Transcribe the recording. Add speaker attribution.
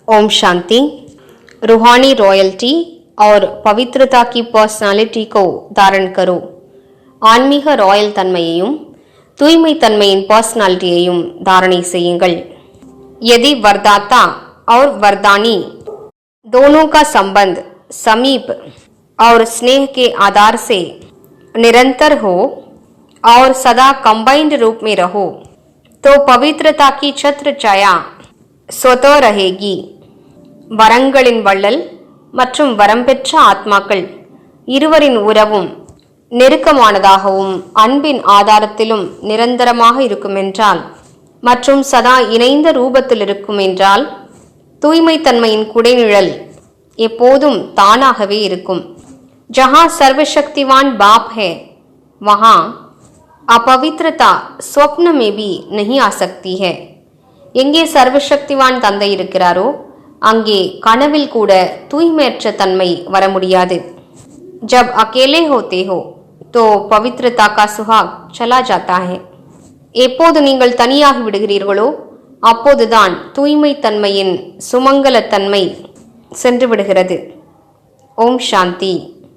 Speaker 1: ओम शांति। रूहानी रॉयल्टी और पवित्रता की पर्सनालिटी को धारण करो। ஆன்மீக ராயல் தன்மையையும் தூய்மை தன்மையின் पर्सनालिटीயையும் धारणे செய்யுங்கள்। यदि वरदाता और वरदानी दोनों का संबंध समीप और स्नेह के आधार से निरंतर हो और सदा कंबाइंड रूप में रहो तो पवित्रता की छत्र छाया स्वतः रहेगी। வரங்களின் வள்ளல் மற்றும் வரம்பெற்ற ஆத்மாக்கள் இருவரின் உறவும் நெருக்கமானதாகவும் அன்பின் ஆதாரத்திலும் நிரந்தரமாக இருக்குமென்றால் மற்றும் சதா இணைந்த ரூபத்தில் இருக்கும் என்றால் தூய்மை தன்மையின் குடைநிழல் எப்போதும் தானாகவே இருக்கும்। जहां सर्वशक्तिवान बाप है वहां अपवित्रता स्वप्न में भी नहीं आ सकती है। எங்கே சர்வசக்திவான் தந்தை இருக்கிறாரோ அங்கே கனவில் கூட தூய்மையற்ற தன்மை வர முடியாது। जब अकेले होते हो तो पवित्रता का सुहाग चला जाता है। எப்போது நீங்கள் தனியாகி விடுகிறீர்களோ அப்போதுதான் தூய்மை தன்மையின் சுமங்கல தன்மை சென்று விடுகிறது। ஓம் சாந்தி।